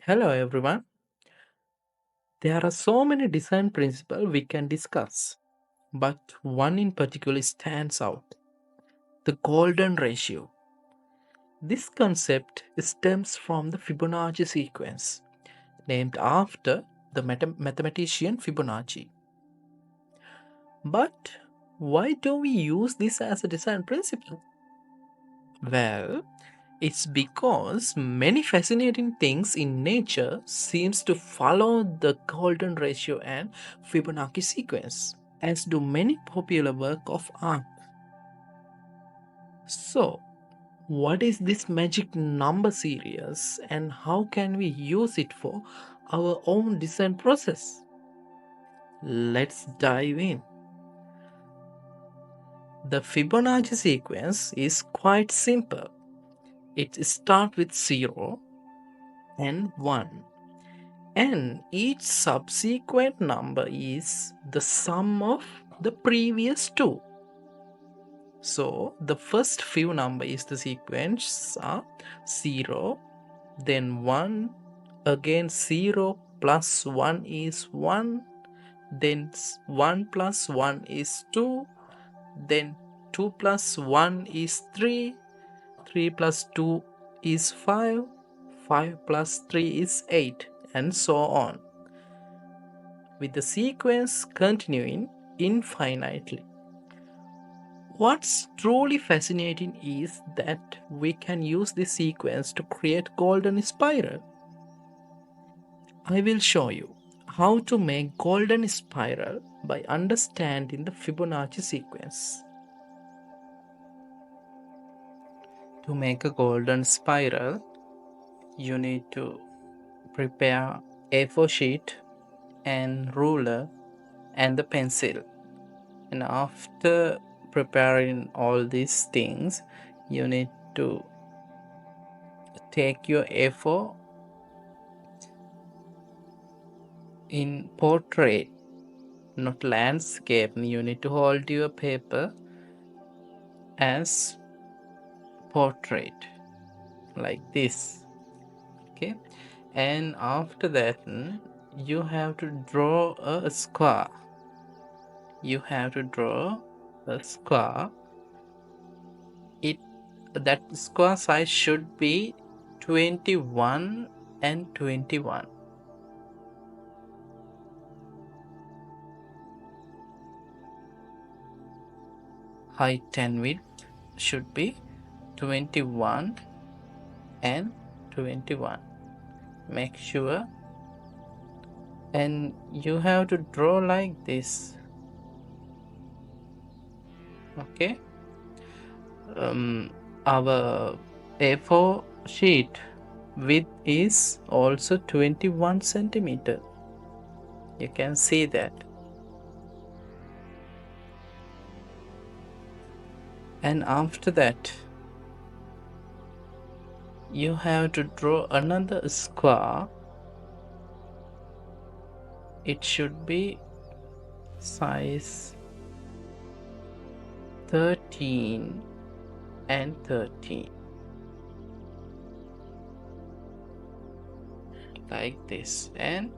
Hello everyone. There are so many design principles we can discuss, but one in particular stands out: the golden ratio. This concept stems from the Fibonacci sequence, named after the mathematician Fibonacci. But why do we use this as a design principle? Well, it's because many fascinating things in nature seems to follow the golden ratio and Fibonacci sequence, as do many popular work of art. So, what is this magic number series and how can we use it for our own design process? Let's dive in. The Fibonacci sequence is quite simple. It starts with 0 and 1, and each subsequent number is the sum of the previous two. So the first few number is the sequence are 0, then 1, again 0 plus 1 is 1, then 1 plus 1 is 2, then 2 plus 1 is 3, 3 plus 2 is 5, 5 plus 3 is 8, and so on, with the sequence continuing infinitely. What's truly fascinating is that we can use this sequence to create golden spiral. I will show you how to make golden spiral by understanding the Fibonacci sequence. To make a golden spiral, you need to prepare A4 sheet and ruler and the pencil. And after preparing all these things, you need to take your A4 in portrait, not landscape. You need to hold your paper as portrait like this. Okay, and after that you have to draw a square. You have to draw a square. It that square size should be 21 and 21. Height and width should be 21 and 21. Make sure, and you have to draw like this. Okay, our A4 sheet width is also 21 centimeter. You can see that. And after that, you have to draw another square. It should be size 13 and 13, like this, and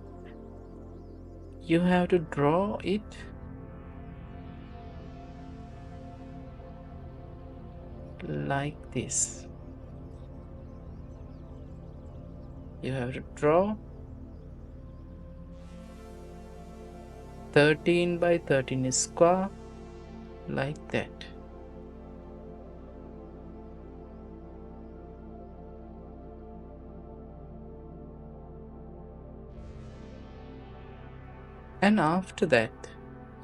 you have to draw it like this. You have to draw 13 by 13 square like that. And after that,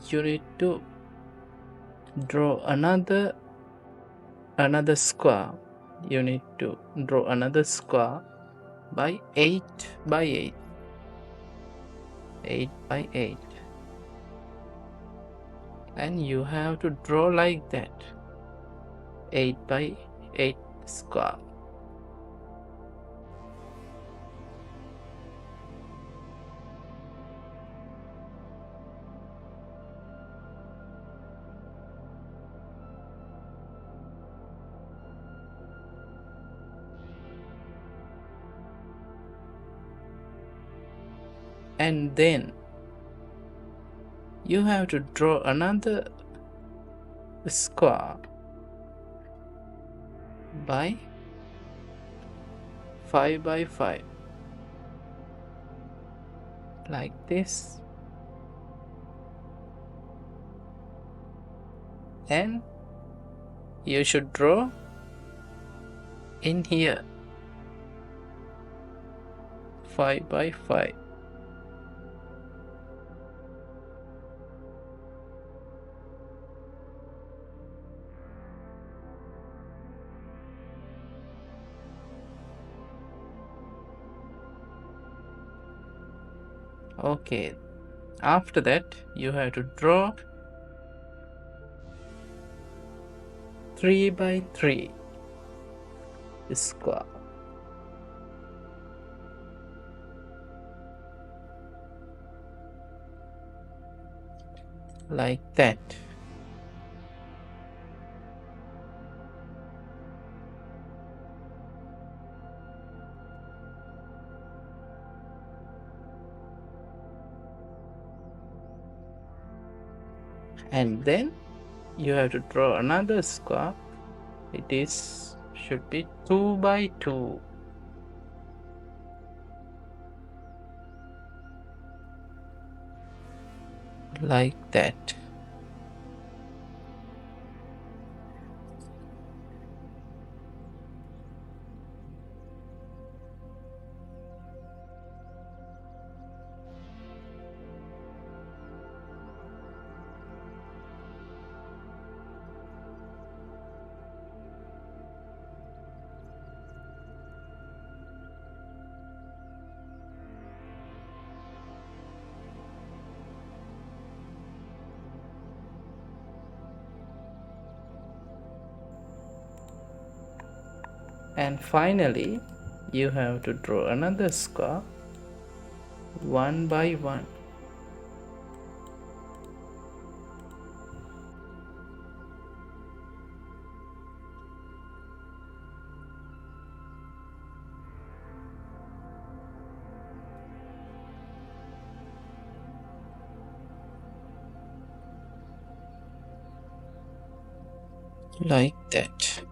you need to draw another square. You need to draw another square by 8 by 8, 8 by 8, and you have to draw like that, 8 by 8 square. and then you have to draw another square by 5 by 5 like this, and you should draw in here 5 by 5. Okay, after that you have to draw 3 by 3 square like that. And then you have to draw another square. Should be 2 by 2 like that. And finally you have to draw another square 1 by 1 like that.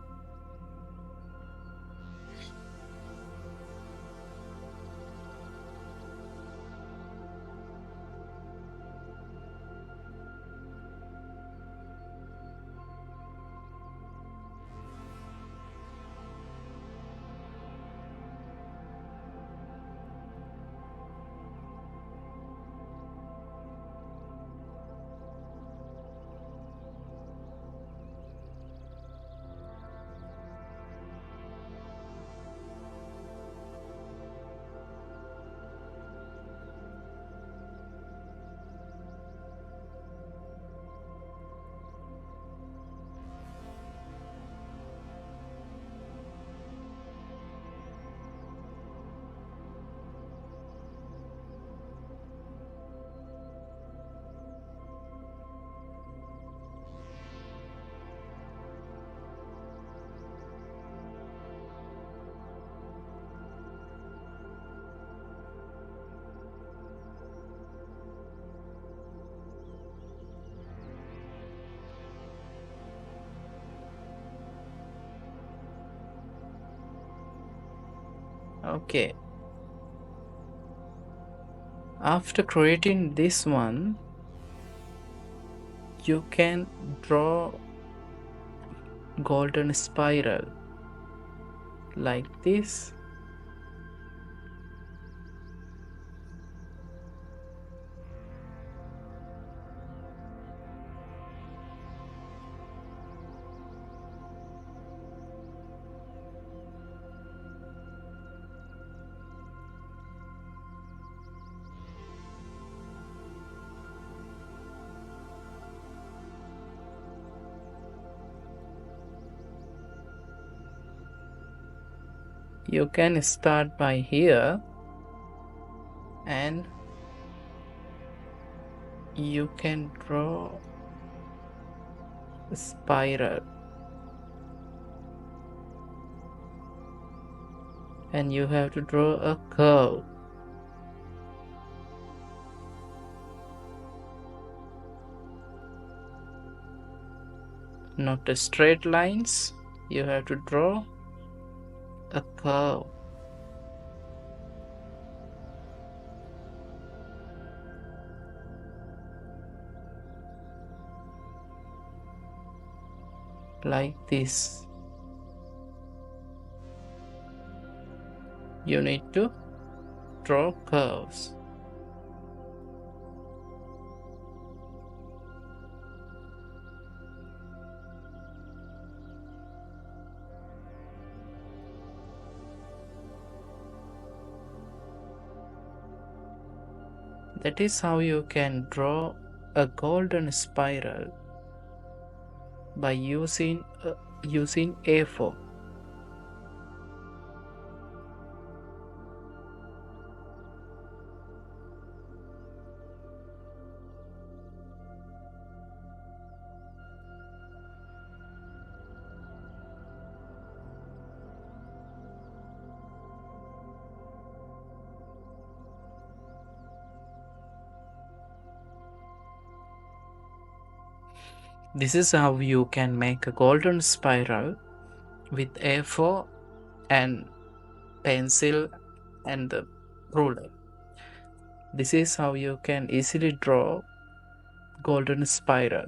Okay, after creating this one you can draw golden spiral like this. You can start by here and you can draw a spiral, and you have to draw a curve Not a straight lines. You have to draw a curve. Like this. You need to draw curves. That is how you can draw a golden spiral by using A4. This is how you can make a golden spiral with A4 and pencil and the ruler. This is how you can easily draw golden spiral.